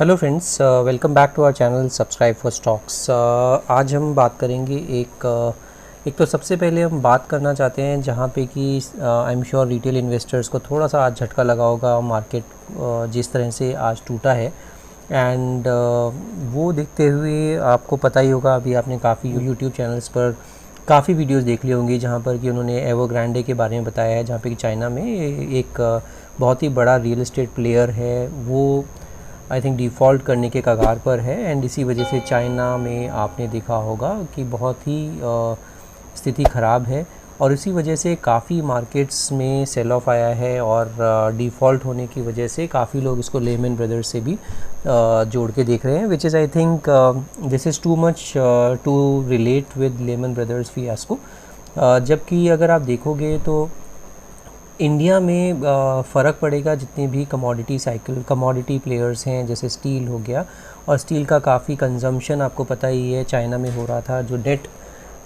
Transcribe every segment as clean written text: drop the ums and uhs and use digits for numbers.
Hello friends, welcome back to our channel subscribe for stocks. आज हम बात करेंगे एक तो सबसे पहले हम बात करना चाहते हैं जहाँ पे कि I am sure retail investors को थोड़ा सा आज झटका लगा होगा। मार्केट जिस तरह से आज टूटा है एंड वो देखते हुए आपको पता ही होगा, अभी आपने काफ़ी यूट्यूब चैनल्स पर काफ़ी वीडियोस देख ली होंगी जहाँ पर कि उन्होंने एवरग्रांडे के बारे में बताया है, जहाँ पे कि चाइना में एक बहुत ही बड़ा रियल एस्टेट प्लेयर है, वो आई थिंक डिफ़ॉल्ट करने के कगार पर है। एंड इसी वजह से चाइना में आपने देखा होगा कि बहुत ही स्थिति ख़राब है और इसी वजह से काफ़ी मार्केट्स में सेल ऑफ आया है और डिफ़ॉल्ट होने की वजह से काफ़ी लोग इसको लेमन ब्रदर्स से भी जोड़ के देख रहे हैं, which is I think this is too much to relate with Lehman Brothers fiasco. जबकि अगर आप देखोगे तो इंडिया में फ़र्क पड़ेगा जितने भी कमोडिटी प्लेयर्स हैं, जैसे स्टील हो गया, और स्टील का काफ़ी कंजम्पशन आपको पता ही है चाइना में हो रहा था। जो नेट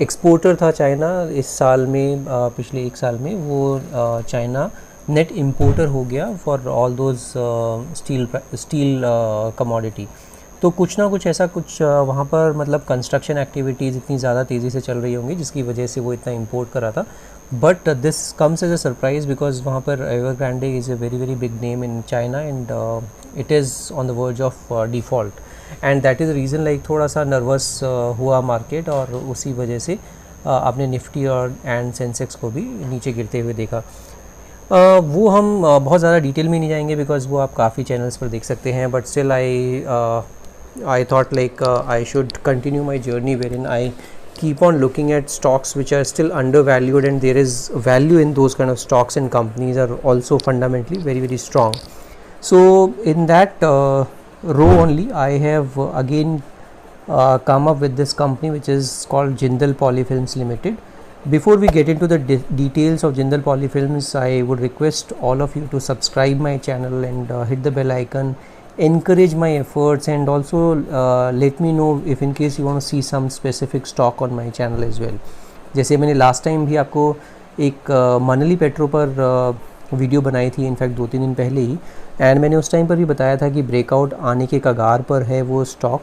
एक्सपोर्टर था चाइना इस साल में, पिछले एक साल में, वो चाइना नेट इंपोर्टर हो गया for all those steel commodity. तो कुछ ना कुछ ऐसा कुछ वहाँ पर मतलब कंस्ट्रक्शन एक्टिविटीज़ इतनी ज़्यादा तेज़ी से चल रही होंगी जिसकी वजह से वो इतना इंपोर्ट करा था। But this comes as a surprise because वहाँ पर Evergrande is a very big name in China and it is on the verge of default and that is reason like थोड़ा सा नर्वस हुआ मार्केट, और उसी वजह से आपने निफ्टी और एंड सेंसेक्स को भी नीचे गिरते हुए देखा। वो हम बहुत ज़्यादा डिटेल में नहीं जाएंगे बिकॉज वो आप काफ़ी चैनल्स पर देख सकते हैं, but still I thought like I should continue my journey wherein I keep on looking at stocks which are still undervalued and there is value in those kind of stocks, and companies are also fundamentally very strong. So in that row only I have again come up with this company which is called Jindal Polyfilms Limited. Before we get into the details of Jindal Polyfilms, I would request all of you to subscribe my channel and hit the bell icon, encourage my efforts, and also let me know if in case you want to see some specific stock on my channel as well. जैसे मैंने last time भी आपको एक मनली petro पर video बनाई थी, in fact 2-3 दिन पहले ही, एंड मैंने उस टाइम पर भी बताया था कि ब्रेकआउट आने के कगार पर है वो स्टॉक,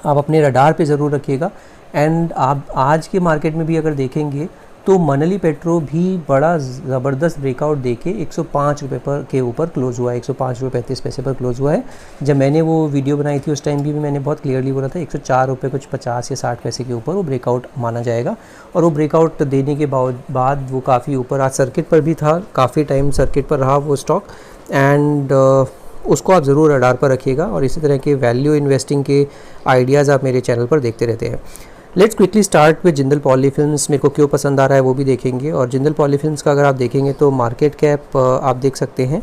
आप अपने रडार पे ज़रूर रखिएगा। एंड आप आज के मार्केट में भी अगर देखेंगे तो मनली पेट्रो भी बड़ा ज़बरदस्त ब्रेकआउट देके 105 रुपये पर के ऊपर क्लोज़ हुआ है, 105 रुपये 35 पैसे पर क्लोज़ हुआ है। जब मैंने वो वीडियो बनाई थी उस टाइम भी मैंने बहुत क्लियरली बोला था 104 रुपये कुछ 50 या 60 पैसे के ऊपर वो ब्रेकआउट माना जाएगा, और वो ब्रेकआउट देने के बाद वो काफ़ी ऊपर आज सर्किट पर भी था, काफ़ी टाइम सर्किट पर रहा वो स्टॉक, एंड उसको आप ज़रूर रडार पर रखिएगा। और इसी तरह के वैल्यू इन्वेस्टिंग के आइडियाज़ आप मेरे चैनल पर देखते रहते हैं। Let's quickly start with Jindal Poly Films. मेरे को क्यों पसंद आ रहा है वो भी देखेंगे। और जिंदल पॉलीफिल्म्स का अगर आप देखेंगे तो मार्केट कैप आप देख सकते हैं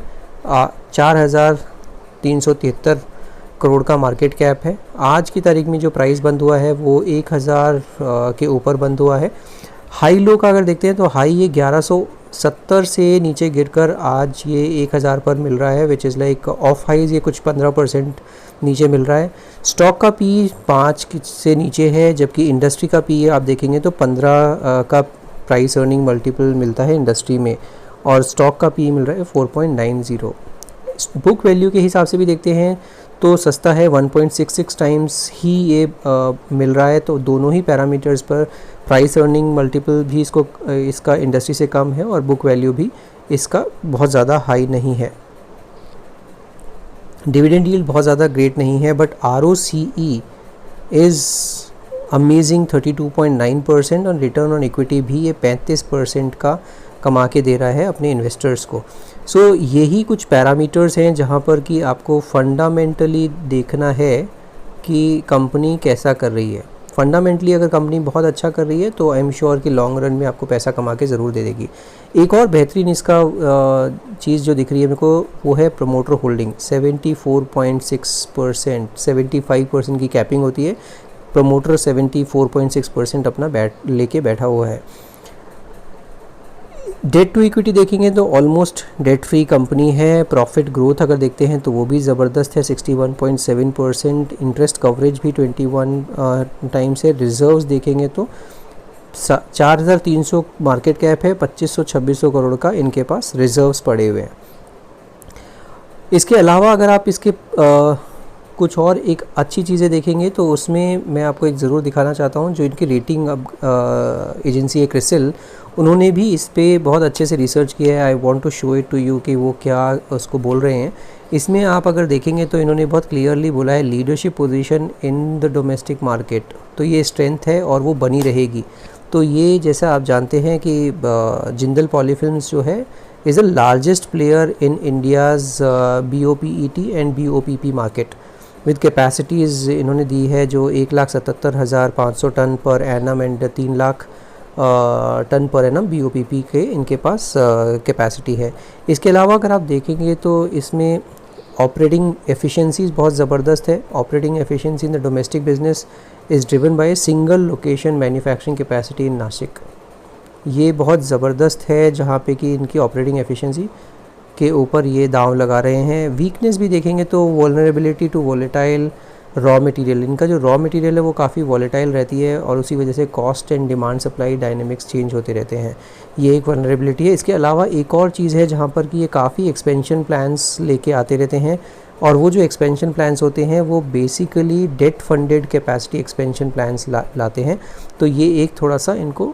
4,373 करोड़ का मार्केट कैप है। आज की तारीख में जो प्राइस बंद हुआ है वो 1,000 के ऊपर बंद हुआ है। हाई लो का अगर देखते हैं तो हाई ये 1170 से नीचे गिरकर आज ये 1,000 पर मिल रहा है, which is like of highs ये कुछ 15% नीचे मिल रहा है। स्टॉक का पी 5 से नीचे है, जबकि इंडस्ट्री का पी आप देखेंगे तो 15 का प्राइस अर्निंग मल्टीपल मिलता है इंडस्ट्री में, और स्टॉक का पी मिल रहा है 4.90। बुक वैल्यू के हिसाब से भी देखते हैं तो सस्ता है, 1.66 टाइम्स ही ये मिल रहा है। तो दोनों ही पैरामीटर्स पर प्राइस अर्निंग मल्टीपल भी इसका इंडस्ट्री से कम है और बुक वैल्यू भी इसका बहुत ज़्यादा हाई नहीं है। डिविडेंड यील्ड बहुत ज़्यादा ग्रेट नहीं है, बट ROCE इज़ अमेजिंग 32.9%, और रिटर्न ऑन इक्विटी भी ये 35% का कमा के दे रहा है अपने इन्वेस्टर्स को। सो यही कुछ पैरामीटर्स हैं जहाँ पर कि आपको फंडामेंटली देखना है कि कंपनी कैसा कर रही है। फंडामेंटली अगर कंपनी बहुत अच्छा कर रही है तो आई एम श्योर कि लॉन्ग रन में आपको पैसा कमा के ज़रूर दे देगी। एक और बेहतरीन इसका चीज़ जो दिख रही है मेरे को वो है प्रमोटर होल्डिंग 74.6%। 75% की कैपिंग होती है, प्रमोटर 74.6% अपना लेके बैठा हुआ है। डेट टू इक्विटी देखेंगे तो ऑलमोस्ट डेट फ्री कंपनी है। प्रॉफिट ग्रोथ अगर देखते हैं तो वो भी ज़बरदस्त है, 61.7%। इंटरेस्ट कवरेज भी 21 टाइम्स है। रिजर्व्स देखेंगे तो 4,300 मार्केट कैप है, 2,500-2,600 करोड़ का इनके पास रिजर्व्स पड़े हुए हैं। इसके अलावा अगर आप इसके कुछ और एक अच्छी चीज़ें देखेंगे तो उसमें मैं आपको एक ज़रूर दिखाना चाहता हूँ, जो इनकी रेटिंग अब एजेंसी है क्रिसिल, उन्होंने भी इस पे बहुत अच्छे से रिसर्च किया है। I want to show it to you कि वो क्या उसको बोल रहे हैं। इसमें आप अगर देखेंगे तो इन्होंने बहुत क्लियरली बोला है leadership position in the domestic market, तो ये स्ट्रेंथ है और वो बनी रहेगी। तो ये जैसा आप जानते हैं कि जिंदल पॉलीफिल्म्स जो है is the largest player in India's BOPET and BOPP market with capacities इन्होंने दी है जो 1,77,500 tonne per annum and 3 lakh tonne per annum BOPP के इनके पास कैपेसिटी है। इसके अलावा अगर आप देखेंगे तो इसमें ऑपरेटिंग एफिशिएंसीज बहुत ज़बरदस्त है। Operating efficiency in the domestic business is driven by single location manufacturing capacity in Nashik. ये बहुत ज़बरदस्त है जहाँ पे कि इनकी ऑपरेटिंग एफिशिएंसी के ऊपर ये दांव लगा रहे हैं। वीकनेस भी देखेंगे तो vulnerability to volatile raw material, इनका जो रॉ मटेरियल है वो काफ़ी वॉलेटाइल रहती है और उसी वजह से cost and demand supply dynamics change होते रहते हैं, ये एक वल्नरेबिलिटी है। इसके अलावा एक और चीज़ है जहाँ पर कि ये काफ़ी एक्सपेंशन प्लान्स लेके आते रहते हैं, और वो जो एक्सपेंशन प्लान्स होते हैं वो basically debt funded capacity expansion plans लाते हैं। तो ये एक थोड़ा सा इनको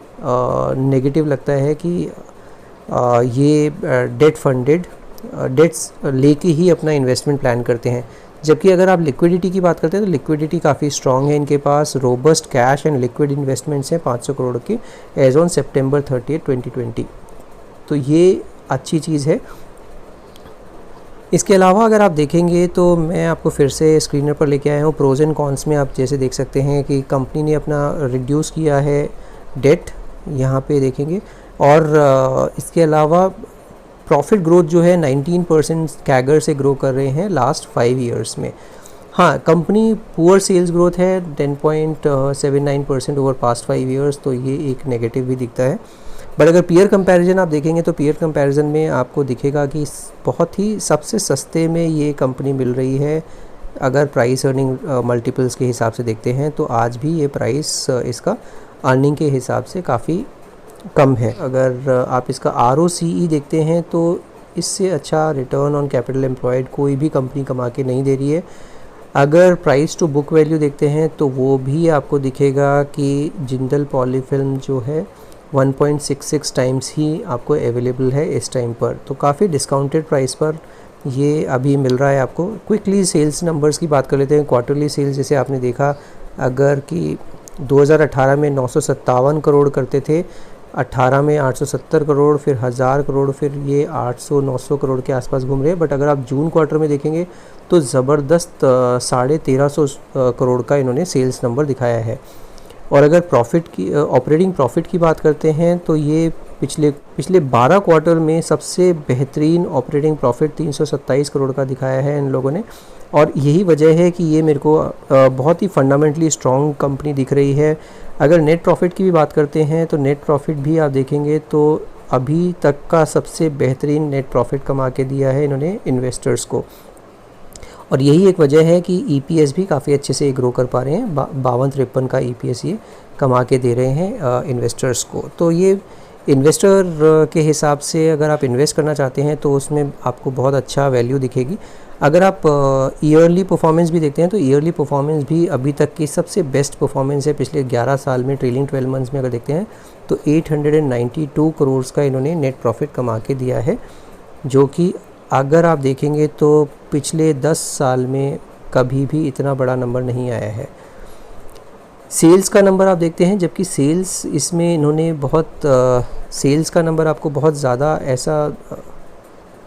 नेगेटिव लगता है कि ये डेट फंडेड डेट्स लेके ही अपना इन्वेस्टमेंट प्लान करते हैं। जबकि अगर आप लिक्विडिटी की बात करते हैं तो लिक्विडिटी काफ़ी स्ट्रॉन्ग है, इनके पास robust cash and liquid investments हैं 500 करोड़ की एज ऑन सितंबर 30, 2020। तो ये अच्छी चीज़ है। इसके अलावा अगर आप देखेंगे तो मैं आपको फिर से स्क्रीनर पर लेके आया हूँ। प्रोज एंड कॉन्स में आप जैसे देख सकते हैं कि कंपनी ने अपना रिड्यूस किया है डेट, यहाँ पे देखेंगे, और इसके अलावा प्रॉफिट ग्रोथ जो है 19% कैगर से ग्रो कर रहे हैं लास्ट 5 ईयर्स में। हाँ, कंपनी पुअर सेल्स ग्रोथ है 10.79% ओवर पास्ट 5 ईयर्स, तो ये एक नेगेटिव भी दिखता है। बट अगर पीयर कंपैरिजन आप देखेंगे तो पीयर कंपैरिजन में आपको दिखेगा कि बहुत ही सबसे सस्ते में ये कंपनी मिल रही है। अगर प्राइस अर्निंग मल्टीपल्स के हिसाब से देखते हैं तो आज भी ये प्राइस इसका अर्निंग के हिसाब से काफ़ी कम है। अगर आप इसका ROCE देखते हैं तो इससे अच्छा रिटर्न ऑन कैपिटल एम्प्लॉयड कोई भी कंपनी कमा के नहीं दे रही है। अगर प्राइस टू बुक वैल्यू देखते हैं तो वो भी आपको दिखेगा कि जिंदल पॉलीफिल्म जो है 1.66 टाइम्स ही आपको अवेलेबल है इस टाइम पर, तो काफ़ी डिस्काउंटेड प्राइस पर ये अभी मिल रहा है आपको। क्विकली सेल्स नंबर्स की बात कर लेते हैं। क्वार्टरली सेल्स जैसे आपने देखा, अगर कि 2018 में 957 करोड़ करते थे, 18 में 870 करोड़, फिर 1000 करोड़, फिर ये 800-900 करोड़ के आसपास घूम रहे हैं। बट अगर आप जून क्वार्टर में देखेंगे तो ज़बरदस्त 1350 करोड़ का इन्होंने सेल्स नंबर दिखाया है। और अगर प्रॉफिट की ऑपरेटिंग प्रॉफिट की बात करते हैं तो ये पिछले 12 क्वार्टर में सबसे बेहतरीन ऑपरेटिंग प्रॉफिट 327 करोड़ का दिखाया है इन लोगों ने। और यही वजह है कि ये मेरे को बहुत ही फंडामेंटली स्ट्रॉन्ग कंपनी दिख रही है। अगर नेट प्रॉफिट की भी बात करते हैं तो नेट प्रॉफिट भी आप देखेंगे तो अभी तक का सबसे बेहतरीन नेट प्रॉफिट कमा के दिया है इन्होंने इन्वेस्टर्स को। और यही एक वजह है कि EPS भी काफ़ी अच्छे से ग्रो कर पा रहे हैं। 52-53 का EPS ये कमा के दे रहे हैं इन्वेस्टर्स को। तो ये इन्वेस्टर के हिसाब से अगर आप इन्वेस्ट करना चाहते हैं तो उसमें आपको बहुत अच्छा वैल्यू दिखेगी। अगर आप ईयरली परफॉर्मेंस भी देखते हैं तो ईयरली परफॉर्मेंस भी अभी तक की सबसे बेस्ट परफॉर्मेंस है पिछले 11 साल में। ट्रेलिंग 12 मंथ्स में अगर देखते हैं तो 892 करोड़ का इन्होंने नेट प्रॉफिट कमा के दिया है, जो कि अगर आप देखेंगे तो पिछले 10 साल में कभी भी इतना बड़ा नंबर नहीं आया है। सेल्स का नंबर आप देखते हैं, जबकि सेल्स इसमें इन्होंने बहुत सेल्स का नंबर आपको बहुत ज़्यादा ऐसा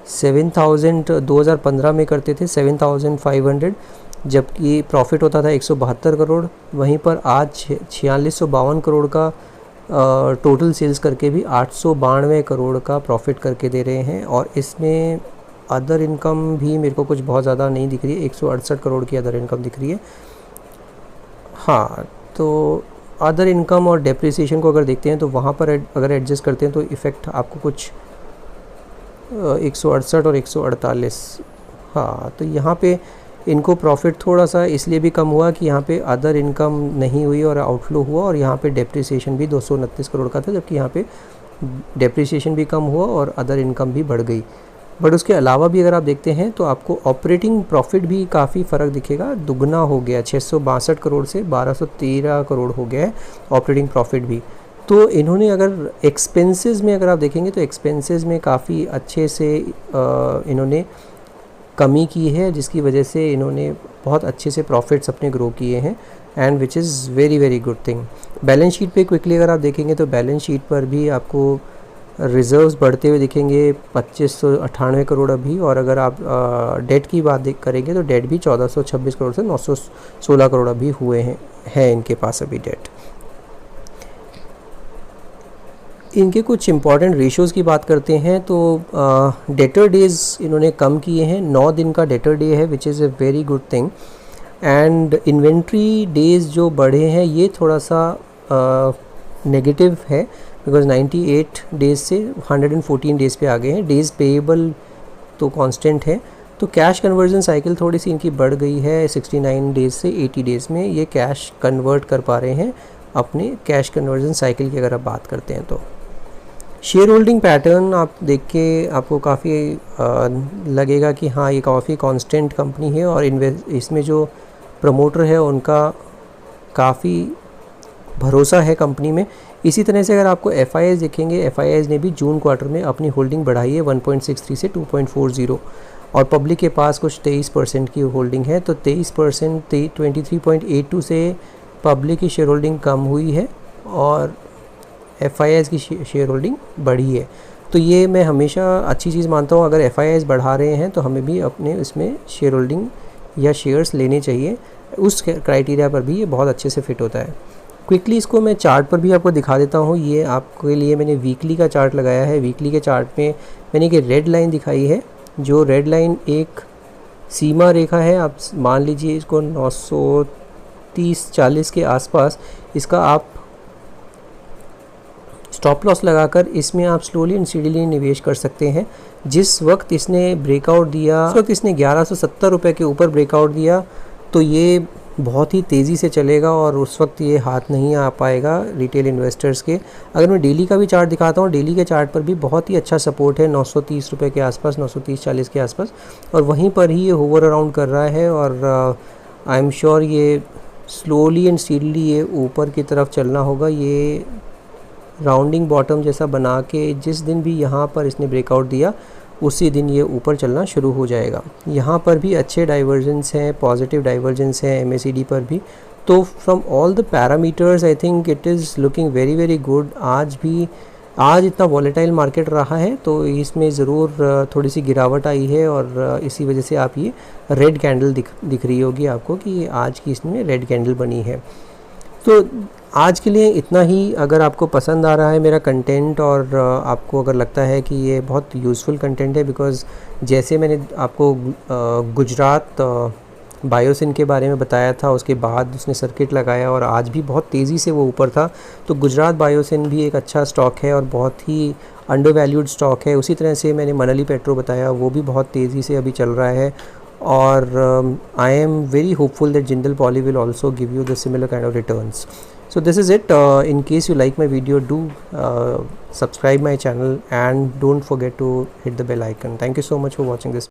7000 2015 में करते थे 7500, जबकि प्रॉफिट होता था 172 करोड़। वहीं पर आज 4652 करोड़ का टोटल सेल्स करके भी 892 करोड़ का प्रॉफिट करके दे रहे हैं। और इसमें अदर इनकम भी मेरे को कुछ बहुत ज़्यादा नहीं दिख रही है, 168 करोड़ की अदर इनकम दिख रही है। हाँ, तो अदर इनकम और डेप्रिसिएशन को अगर देखते हैं तो वहाँ पर अगर एडजस्ट करते हैं तो इफ़ेक्ट आपको कुछ 168 और 148। हाँ, तो यहाँ पे इनको प्रॉफिट थोड़ा सा इसलिए भी कम हुआ कि यहाँ पे अदर इनकम नहीं हुई और आउटफ्लो हुआ, और यहाँ पे डेप्रिसिएशन भी 229 करोड़ का था, जबकि यहाँ पे डेप्रिसिएशन भी कम हुआ और अदर इनकम भी बढ़ गई। बट उसके अलावा भी अगर आप देखते हैं तो आपको ऑपरेटिंग प्रॉफिट भी काफ़ी फ़र्क दिखेगा, दुगना हो गया, 662 करोड़ से 1213 करोड़ हो गया है ऑपरेटिंग प्रॉफिट भी। तो इन्होंने अगर एक्सपेंसेस में अगर आप देखेंगे तो एक्सपेंसेस में काफ़ी अच्छे से इन्होंने कमी की है, जिसकी वजह से इन्होंने बहुत अच्छे से प्रॉफिट्स अपने ग्रो किए हैं, and which is very very good thing. Balance sheet पे क्विकली अगर आप देखेंगे तो बैलेंस शीट पर भी आपको रिजर्व्स बढ़ते हुए दिखेंगे, 2598 करोड़ अभी, और अगर आप डेट की बात करेंगे तो डेट भी 1426 करोड़ से 916 करोड़ अभी हुए हैं इनके पास अभी डेट। इनके कुछ इंपॉर्टेंट रेशियोज़ की बात करते हैं तो डेटर डेज़ इन्होंने कम किए हैं, 9 दिन का डेटर डे है, which is a very good thing. And inventory days जो बढ़े हैं ये थोड़ा सा नेगेटिव है, बिकॉज 98 डेज़ से 114 डेज़ पे आ गए हैं। डेज़ पेएबल तो कांस्टेंट है, तो कैश कन्वर्जन साइकिल थोड़ी सी इनकी बढ़ गई है, 69 डेज़ से 80 डेज़ में ये कैश कन्वर्ट कर पा रहे हैं अपने कैश कन्वर्जन साइकिल की अगर आप बात करते हैं तो। शेयर होल्डिंग पैटर्न आप देख के आपको काफ़ी लगेगा कि हाँ ये काफ़ी कांस्टेंट कंपनी है, और इसमें जो प्रमोटर है उनका काफ़ी भरोसा है कंपनी में। इसी तरह से अगर आपको FIIs देखेंगे, FIIs ने भी जून क्वार्टर में अपनी होल्डिंग बढ़ाई है 1.63 से 2.40, और पब्लिक के पास कुछ 23% की होल्डिंग है, तो 23% 23.82 से पब्लिक की शेयर होल्डिंग कम हुई है और FIIs की शेयर होल्डिंग बढ़ी है। तो ये मैं हमेशा अच्छी चीज़ मानता हूँ, अगर FIIs बढ़ा रहे हैं तो हमें भी अपने इसमें शेयर होल्डिंग या शेयर्स लेने चाहिए, उस क्राइटेरिया पर भी ये बहुत अच्छे से फिट होता है। क्विकली इसको मैं चार्ट पर भी आपको दिखा देता हूँ। ये आपके लिए मैंने वीकली का चार्ट लगाया है। वीकली के चार्ट में मैंने एक रेड लाइन दिखाई है, जो रेड लाइन एक सीमा रेखा है। आप मान लीजिए इसको 930-40 के आसपास इसका आप स्टॉप लॉस लगाकर इसमें आप स्लोली एंड स्टीडीली निवेश कर सकते हैं। जिस वक्त इसने ब्रेकआउट दिया, उस वक्त इसने 1170 रुपये के ऊपर ब्रेकआउट दिया, तो ये बहुत ही तेज़ी से चलेगा और उस वक्त ये हाथ नहीं आ पाएगा रिटेल इन्वेस्टर्स के। अगर मैं डेली का भी चार्ट दिखाता हूँ, डेली के चार्ट पर भी बहुत ही अच्छा सपोर्ट है 930 रुपये के आसपास, 930-40 के आसपास, और वहीं पर ही ये होवर अराउंड कर रहा है। और आई एम श्योर ये स्लोली एंड स्टीडली ये ऊपर की तरफ चलना होगा। ये राउंडिंग बॉटम जैसा बना के जिस दिन भी यहाँ पर इसने ब्रेकआउट दिया उसी दिन ये ऊपर चलना शुरू हो जाएगा। यहाँ पर भी अच्छे डाइवर्जेंस हैं, पॉजिटिव डाइवर्जेंस हैं MACD पर भी। तो from all the parameters I think it is looking very very good. आज इतना वॉलेटाइल मार्केट रहा है तो इसमें ज़रूर थोड़ी सी गिरावट आई है, और इसी वजह से आप ये रेड कैंडल दिख रही होगी आपको कि आज की इसमें रेड कैंडल बनी है। तो आज के लिए इतना ही। अगर आपको पसंद आ रहा है मेरा कंटेंट और आपको अगर लगता है कि ये बहुत यूज़फुल कंटेंट है, बिकॉज़ जैसे मैंने आपको गुजरात बायोसिन के बारे में बताया था, उसके बाद उसने सर्किट लगाया और आज भी बहुत तेज़ी से वो ऊपर था, तो गुजरात बायोसिन भी एक अच्छा स्टॉक है और बहुत ही अंडर वैल्यूड स्टॉक है। उसी तरह से मैंने मनली पेट्रो बताया, वो भी बहुत तेज़ी से अभी चल रहा है। और I am very hopeful that Jindal poly will also give you the similar kind of returns. So this is it. In case you like my video, do subscribe my channel and don't forget to hit the bell icon. Thank you so much for watching this.